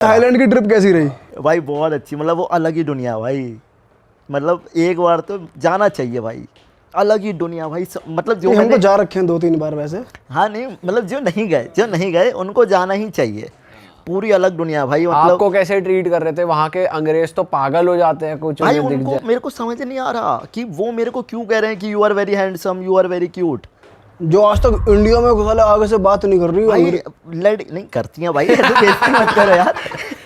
Thailand की trip कैसी रही? भाई बहुत अच्छी, मतलब वो अलग ही दुनिया भाई, मतलब एक बार तो जाना चाहिए भाई, अलग ही दुनिया भाई। मतलब जो हमको जा रखे हैं 2-3 बार वैसे। हाँ नहीं, मतलब जो नहीं गए उनको जाना ही चाहिए, पूरी अलग दुनिया भाई। मतलब आपको कैसे ट्रीट कर रहे थे वहाँ के अंग्रेज? तो पागल हो जाते हैं कुछ भाई, उन्हें दिख उनको जाए। मेरे को समझ नहीं आ रहा कि वो मेरे को क्यों कह रहे हैं कि you are very handsome, you are very cute. जो आज तक इंडिया में घुसा आगे से बात नहीं कर रही भाई लड़ नहीं करती हैं भाई, ऐसे बेइज्जती मत करो यार।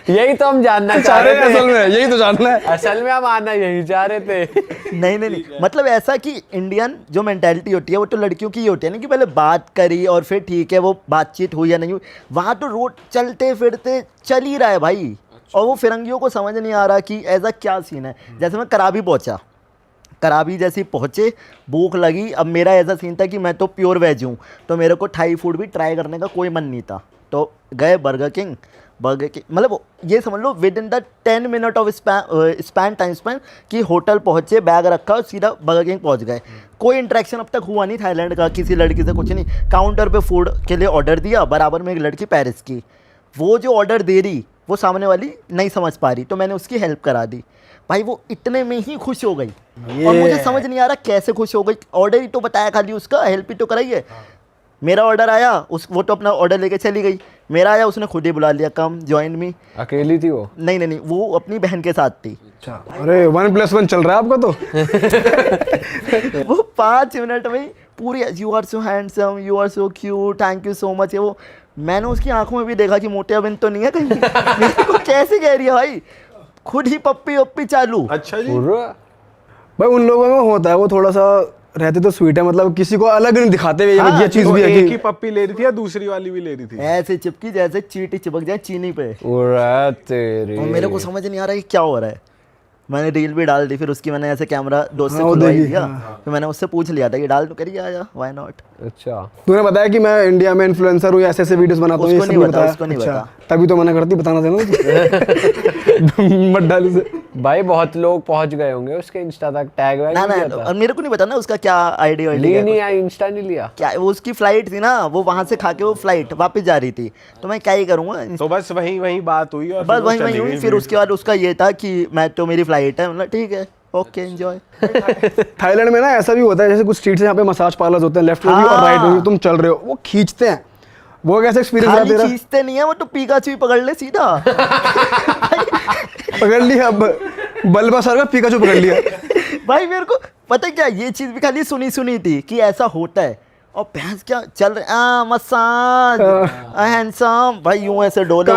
यही तो हम जानना चाह रहे थे, असल में यही तो जानना है। असल में हम आना यही चाह रहे थे। नहीं, मतलब ऐसा कि इंडियन जो मेंटालिटी होती है वो तो लड़कियों की ही होती है ना, कि पहले बात करी और फिर ठीक है वो बातचीत हुई या नहीं हुई। वहाँ तो रोड चलते फिरते चल ही रहा है भाई। और वो फिरंगियों को समझ नहीं आ रहा कि ऐसा क्या सीन है। जैसे मैं कराबी पहुँचा, कराबी जैसे ही पहुँचे, भूख लगी। अब मेरा ऐसा सीन था कि मैं तो प्योर वेज हूँ, तो मेरे को थाई फूड भी ट्राई करने का कोई मन नहीं था। तो गए बर्गर किंग, मतलब ये समझ लो within the 10 minute of span time span कि होटल पहुँचे, बैग रखा और सीधा बर्गर किंग पहुँच गए। कोई इंटरेक्शन अब तक हुआ नहीं थाईलैंड का किसी लड़की से, कुछ नहीं। काउंटर पे फूड के लिए ऑर्डर दिया, बराबर में एक लड़की पेरिस की, वो जो ऑर्डर दे रही वो सामने वाली नहीं समझ पा रही, तो मैंने उसकी हेल्प करा दी। भाई वो इतने में ही खुश हो गई, और मुझे समझ नहीं आ रहा कैसे खुश हो गई। ऑर्डर ही तो बताया खाली उसका, हेल्प ही तो कराई है। मेरा ऑर्डर आया, वो तो अपना ऑर्डर लेके चली गई। मेरा आया, उसने खुद ही बुला लिया, कम जॉइन मी। अकेली थी वो? नहीं, वो अपनी बहन के साथ थी। अच्छा, अरे 1+1 चल रहा है आपका तो। वो 5 मिनट में पूरी, you are so handsome, you are so cute, thank you so much. वो मैंने उसकी आंखों में भी देखा कि मोटे बिन तो नहीं है कहीं। मेरे को कैसे कह रही है भाई, खुद ही पप्पी वप्पी चालू। अच्छा जी। भाई उन लोगों में होता है, वो थोड़ा सा रहते तो स्वीट है, मतलब किसी को अलग नहीं दिखाते हुए। हाँ, ये चीज तो भी है एक ही कि पप्पी ले रही थी या दूसरी वाली भी ले रही थी? ऐसे चिपकी जैसे चींटी चिपक जाए चीनी पे। तेरी और मेरे को समझ नहीं आ रहा है कि क्या हो रहा है। मैंने रील भी डाल दी, फिर उसकी मैंने ऐसे कैमरा दोस्त से हाँ, वो खुलवाई देखी, दिया। हाँ। फिर मैंने उससे पूछ लिया था कि डाल तो करिए, आया व्हाई नॉट। अच्छा, तूने बताया कि मैं इंडिया में इन्फ्लुएंसर हूँ, ऐसे वीडियोस बनाता हूँ, ये उसको सब नहीं नहीं बता, बताया? उसको नहीं अच्छा, बता। तभी तो मना करती, बताना था ना। मत डाल उसे। भाई बहुत लोग पहुंच गए होंगे उसके इंस्टा तक, टैग वैग ना नहीं ना, किया था? और मेरे को नहीं पता ना उसका क्या आईडी ली नहीं आई, इंस्टा नहीं लिया क्या। वो उसकी फ्लाइट थी ना, वो वहां से खा के वो फ्लाइट वापस जा रही थी, तो मैं क्या ही करूँगा। तो बस वही बात हुई और बस फिर वो वही चली हुई। गई फिर उसके बाद उसका ये था कि मैं तो मेरी फ्लाइट है, मतलब ठीक है, ओके एंजॉय। थाईलैंड में ना ऐसा भी होता है, जैसे कुछ स्ट्रीट्स यहाँ पे मसाज पार्लर्स होते हैं, लेफ्ट में भी और राइट में भी, तुम चल रहे हो, वो खींचते हैं। वो कैसे एक्सपीरियंस रहा खाली तेरा? खींचते नहीं है, वो तो पिकाचू ही पकड़ ले सीधा। पकड़ लिया, अब बल्बासर का पिकाचू पकड़ लिया। भाई मेरे को पता है क्या, ये चीज भी खाली सुनी थी कि ऐसा होता है। और भैंस क्या चल रहे, मसाज, हैंडसम, भाई यूं ऐसे डोले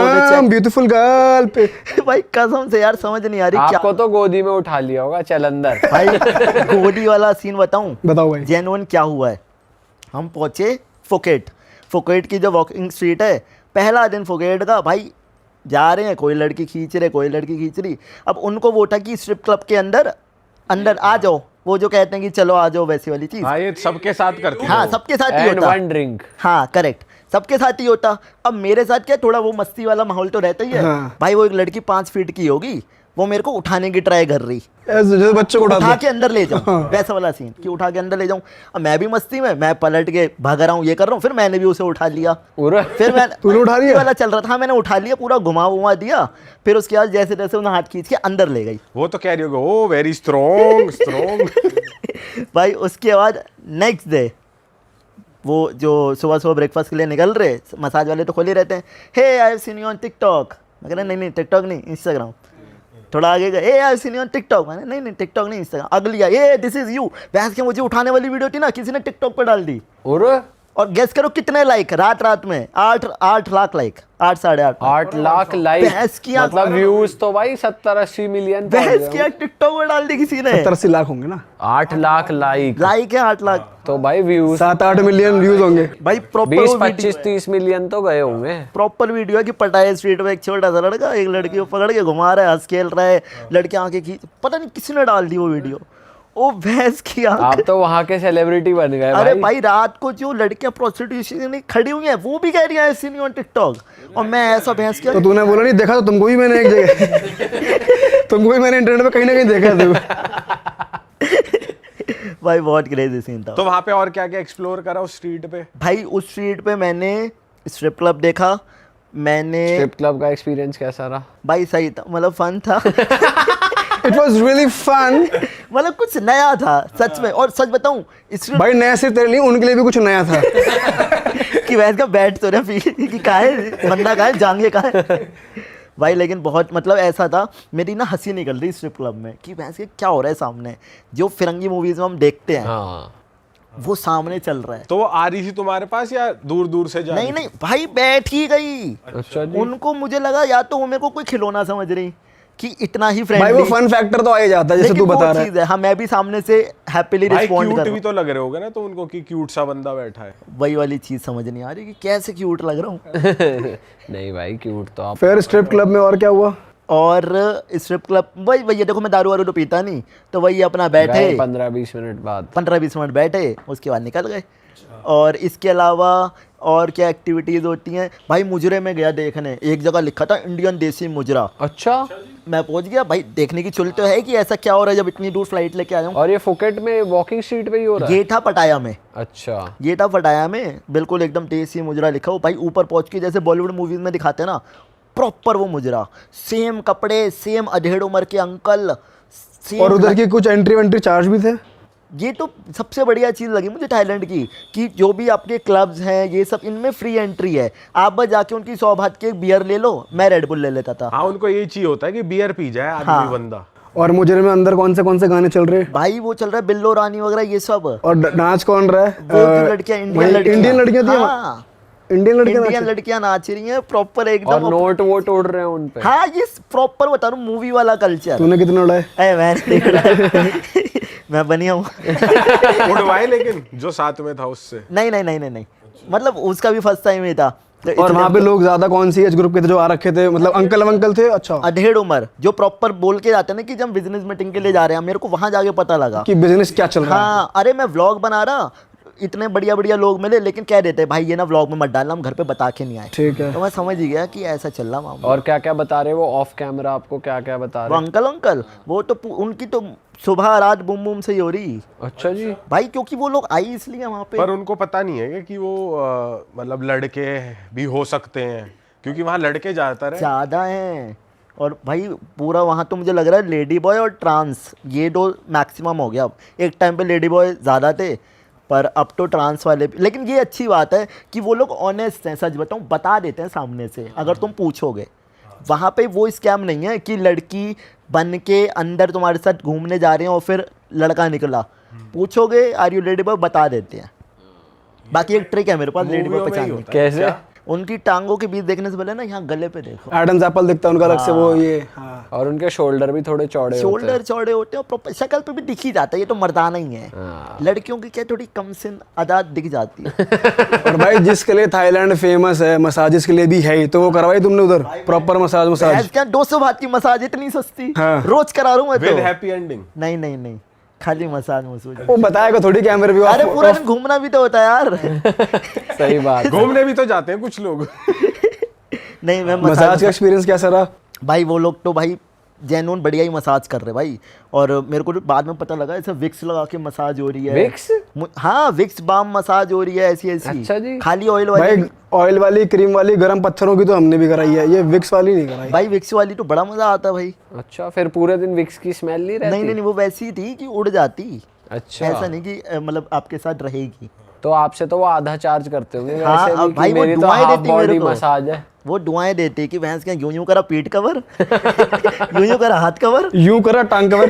ब्यूटीफुल गर्ल पे। भाई कसम से यार समझ नहीं आ रही क्या। आपको तो गोदी में उठा लिया होगा, चल अंदर। भाई गोदी वाला सीन बताऊं, बताओ भाई। जेन्युइन क्या हुआ है। हम पहुंचे फुकेट की जो वॉकिंग स्ट्रीट है, पहला दिन फुकेट का। भाई जा रहे हैं, कोई लड़की खींच रही। अब उनको वो था कि स्ट्रिप क्लब के अंदर आ जाओ, वो जो कहते हैं कि चलो आ जाओ, वैसी वाली चीज। हाँ, ये सबके साथ करती है हाँ वो। सबके साथ ही एंड होता। One drink. हाँ करेक्ट, सबके साथ ही होता। अब मेरे साथ क्या, थोड़ा वो मस्ती वाला माहौल तो रहता ही है। हाँ। भाई वो एक लड़की 5 फीट की होगी, वो मेरे को उठाने की ट्राई कर रही, जैसे बच्चों को उठा के अंदर ले जाऊं, वैसा वाला सीन कि उठा के अंदर ले जाऊं। अब मैं भी मस्ती में, मैं पलट के भाग रहा हूँ, ये कर रहा हूँ, फिर मैंने भी उसे उठा लिया। फिर मैं तूने उठा लिया? वाला चल रहा था, मैंने उठा लिया, पूरा घुमा दिया। फिर उसके बाद जैसे तैसे उन्हें हाथ खींच के अंदर ले गई। वो तो कह रही होगी, ओ वेरी स्ट्रॉन्ग। भाई उसके बाद नेक्स्ट डे वो जो सुबह ब्रेकफास्ट के लिए निकल रहे, मसाज वाले तो खोले रहते हैं। Hey I have seen you on TikTok. मैं कह रहा नहीं टिकटॉक नहीं, इंस्टाग्राम। थोड़ा आगे गए, hey I have seen you on TikTok. मैंने नहीं टिकटॉक नहीं, इंस्टाग्राम। अगली आई, ये दिस इज यू। भैंस के मुझे उठाने वाली वीडियो थी ना, किसी ने टिकटॉक पर डाल दी। और गेस करो कितने लाइक रात में? 8 लाख लाइक, 8 साढ़े 8 लाख लाइक। भैंस की आंख, मतलब व्यूज तो भाई 70-80 मिलियन। भैंस की टिकटॉक पर डाल दी किसी ने। 70-80 लाख होंगे ना। 8 लाख लाइक है 8 लाख, तो भाई व्यूज 7-8 मिलियन व्यूज होंगे। भाई प्रॉपर 20-25-30 मिलियन तो गए होंगे। प्रॉपर वीडियो है कि पटाया स्ट्रीट में एक छोटा सा लड़का एक लड़की को पकड़ के घुमा रहा है, हंस खेल रहा है, लड़की आंखें खींच, पता नहीं किसी ने डाल दी वो वीडियो। ओ भैंस की आंख। आप तो वहाँ के सेलिब्रिटी बन गए। अरे भाई रात को जो लड़कियां प्रोस्टिट्यूशन में खड़ी हुई हैं, वो भी कह रही हैं सीन ऑन टिकटॉक, और मैं ऐसा भैंस किया। तो तूने बोला नहीं देखा? तो तुमको भी मैंने एक जगह तुमको भी मैंने इंटरनेट पे कहीं ना कहीं देखा था। भाई बहुत क्रेजी सीन था। तो वहाँ पे और क्या क्या एक्सप्लोर करा उस स्ट्रीट पे? भाई उस स्ट्रीट पे मैंने स्ट्रिप क्लब देखा, मैंने स्ट्रिप क्लब का एक्सपीरियंस कैसा रहा? भाई सही था, मतलब फन था। It was really fun. मतलब कुछ नया था सच में। और सच बताऊं इस भाई नया सिर्फ तेरे लिए, उनके लिए भी कुछ नया था। कि वैसे का बैठ तो रहा कि कहा है बंदा, कहा है जांगे, कहा है भाई। लेकिन बहुत मतलब ऐसा था, मेरी ना हंसी निकल रही स्ट्रिप क्लब में कि भैंस के क्या हो रहा है सामने, जो फिरंगी मूवीज में हम देखते हैं हाँ, वो सामने चल रहा है। तो वो आ रही थी तुम्हारे पास या दूर दूर से जा रही नहीं थी? नहीं भाई बैठ ही गई। अच्छा जी। उनको मुझे लगा या तो वो मेरे को कोई खिलौना समझ रही कि इतना ही भाई वो फ्रेंडली, फन फैक्टर तो आ ही जाता है जैसे तू बता रहा है। चीज है। हाँ मैं भी सामने से हैप्पीली भाई रिस्पॉन्ड क्यूट कर भी तो लग रहे होगे ना तो उनको कि क्यूट सा बंदा बैठा है। वही वाली चीज समझ नहीं आ रही कि कैसे क्यूट लग रहा हूँ। नहीं भाई, क्यूट तो आप। फिर स्ट्रिप क्लब में और क्या हुआ? और स्ट्रिप क्लब वही भैया देखो, मैं दारू वारू तो पीता नहीं, तो वही अपना बैठे 15-20 मिनट बाद 15-20 मिनट बैठे, उसके बाद निकल गए। और इसके अलावा और क्या एक्टिविटीज़ होती हैं भाई? मुजरे में गया देखने, एक जगह लिखा था इंडियन देसी मुजरा, अच्छा। मैं पहुंच गया भाई। देखने की चुल तो है कि ऐसा क्या हो रहा है जब इतनी दूर फ्लाइट लेके आया हूँ। और ये फुकेट में वॉकिंग स्ट्रीट पे ही हो रहा है? ये था पटाया में। अच्छा। ये था पटाया में, बिल्कुल एकदम देसी मुजरा लिखा हो भाई। ऊपर पहुंच के जैसे बॉलीवुड मूवीज में दिखाते हैं ना, प्रॉपर वो मुजरा, सेम कपड़े, सेम अधेड़ उम्र के अंकल, सेम। और उधर की कुछ एंट्री वेंट्री चार्ज भी थे? ये तो सबसे बढ़िया चीज़ लगी मुझे थाईलैंड की, कि जो भी आपके क्लब्स हैं ये सब, इनमें फ्री एंट्री है। आप बस जाके उनकी 100 बात की एक बियर ले लो, मैं रेड बुल ले लेता था। हाँ उनको ये चाहिए होता है कि बियर पी जाए आदमी हाँ। बंदा। और मुजरे में अंदर कौन से गाने चल रहे हैं? भाई वो चल रहा है बिल्लो रानी वगैरह ये सब। और नाच कौन रहा है? वो जो लड़कियां, इंडियन लड़कियां, इंडियन लड़कियां थी? हाँ, इंडियन लड़कियां इंडियन लड़कियां नाच रही हैं प्रॉपर और एकदम। नोट वोट उड़ रहे हैं उन पे? हाँ ये प्रॉपर बता रहा हूँ मूवी वाला कल्चर। तूने कितने उड़ाए? मैं देख रहा मैं बनिया हूँ। उड़वाए लेकिन जो साथ में था उससे? नहीं, मतलब उसका भी फर्स्ट टाइम ही था। तो और इतने वहाँ पे लोग ज्यादा कौन सी एज ग्रुप के थे जो आ रखे थे? मतलब अंकल थे? अच्छा, अधेड़ उम्र जो प्रॉपर बोल के जाते हैं ना कि जब बिजनेस मीटिंग के लिए जा रहे हैं, मेरे को वहां जाके पता लगा कि बिजनेस क्या चल रहा है। हाँ अरे मैं व्लॉग बना रहा, इतने बढ़िया बढ़िया लोग मिले, लेकिन कह देते भाई ये ना व्लॉग में मत डालना, हम घर पे बता के नहीं आए। ठीक है। तो मैं समझ ही गया कि ऐसा चल रहा मामला। और क्या क्या बता रहे वो ऑफ कैमरा? आपको क्या क्या बता वो रहे? अंकल वो तो उनकी तो सुबह रात बूम बूम से ही हो रही अच्छा जी। भाई, क्योंकि वो लोग आई इसलिए वहाँ पे। पर उनको पता नहीं है कि वो मतलब लड़के भी हो सकते हैं, क्योंकि वहाँ लड़के ज्यादातर हैं। ज़्यादा हैं। और भाई पूरा वहाँ तो मुझे लग रहा है लेडी बॉय और ट्रांस ये दो मैक्सिमम हो गया। अब एक टाइम पे लेडी बॉय ज़्यादा थे, पर अब तो ट्रांस वाले भी। लेकिन ये अच्छी बात है कि वो लोग ऑनेस्ट हैं, सच बताऊँ बता देते हैं सामने से अगर तुम पूछोगे। वहाँ पे वो स्कैम नहीं है कि लड़की बन के अंदर तुम्हारे साथ घूमने जा रहे हैं और फिर लड़का निकला। पूछोगे आर यू लेडी बॉय, बता देते हैं। बाकी एक ट्रिक है मेरे पास लेडी बॉय मूवियों में ही पहचानने होता की। है। कैसे? क्या? उनकी टांगों के बीच देखने से पहले ना यहाँ गले पे देखो, एडम्स एप्पल दिखता है उनका अलग से वो ये। हाँ। और उनके शोल्डर भी थोड़े चौड़े होते शोल्डर चौड़े होते हैं और प्रॉपर शक्ल पे भी दिख ही जाता है, ये तो मर्दाना ही है। हाँ। लड़कियों की क्या थोड़ी कम सिन अदा दिख जाती है। और भाई जिसके लिए थाईलैंड फेमस है मसाजेस के लिए भी है ही, तो वो करवाई तुमने उधर प्रॉपर मसाज? क्या 200 बात की मसाज इतनी सस्ती? हाँ। रोज करा रहा हूँ मैं विद तो। Happy ending? नहीं, खाली मसाज मसूज। वो बताएगा थोड़ी कैमरे भी। अरे पूरा दिन घूमना भी तो होता है यार। हैं। सही बात। घूमने भी तो जाते हैं कुछ लोग। नहीं मैं मसाज का एक्सपीरियंस कैसा रहा? भाई वो लोग तो भाई जेन्युइन बढ़िया ही मसाज कर रहे भाई। और मेरे को बाद में पता लगा ऐसा विक्स लगा के मसाज हो रही है। विक्स? हाँ विक्स बाम मसाज हो रही है ऐसी ऐसी। अच्छा जी। खाली ऑयल भाई वाली ऑयल वाली, क्रीम वाली, गर्म पत्थरों की तो हमने भी कराई है, ये विक्स वाली नहीं कराई। भाई विक्स वाली तो बड़ा मजा आता भाई। अच्छा, फिर पूरे दिन विक्स की स्मेल नहीं रहती? नहीं वो वैसी ही थी कि उड़ जाती। अच्छा। ऐसा नहीं कि मतलब आपके साथ रहेगी। तो आपसे तो वो आधा चार्ज करते होंगे हाँ, वैसे भी अब कि भाई वो मेरी तो दुआएं हाफ देती मेरे बॉडी को। मसाज है। वो दुआएं देती कि भैंस क्या यूं करा पीठ कवर, यूं करा हाथ कवर। यूं करा टांग कवर।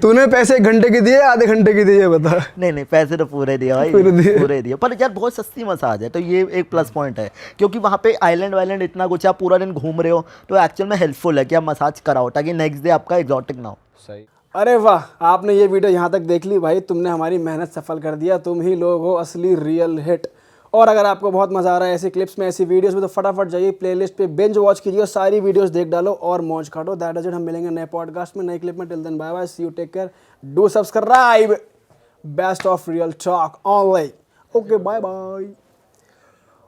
तूने पैसे 1 घंटे की दिए आधे घंटे की दिए बता? नहीं पैसे तो पूरे दिए भाई, पूरे दिए। पर यार बहुत सस्ती मसाज है, तो ये एक प्लस पॉइंट है। क्योंकि वहाँ पे आइलैंड वाइलैंड इतना कुछ, आप पूरा दिन घूम रहे हो तो एक्चुअल में हेल्पफुल है कि आप मसाज कराओ ताकि नेक्स्ट डे आपका एग्जॉटिक ना हो। सही। अरे वाह, आपने ये वीडियो यहाँ तक देख ली भाई, तुमने हमारी मेहनत सफल कर दिया। तुम ही लोग हो असली रियल हिट। और अगर आपको बहुत मज़ा आ रहा है ऐसी क्लिप्स में, ऐसी वीडियोस में, तो फटाफट जाइए प्लेलिस्ट पे बिंज वॉच कीजिए और सारी वीडियोस देख डालो और मौज काटो। That is it. हम मिलेंगे नए पॉडकास्ट में, नई क्लिप में। Till then bye bye, see you, take care, do subscribe. Best of real talk online. Okay bye bye.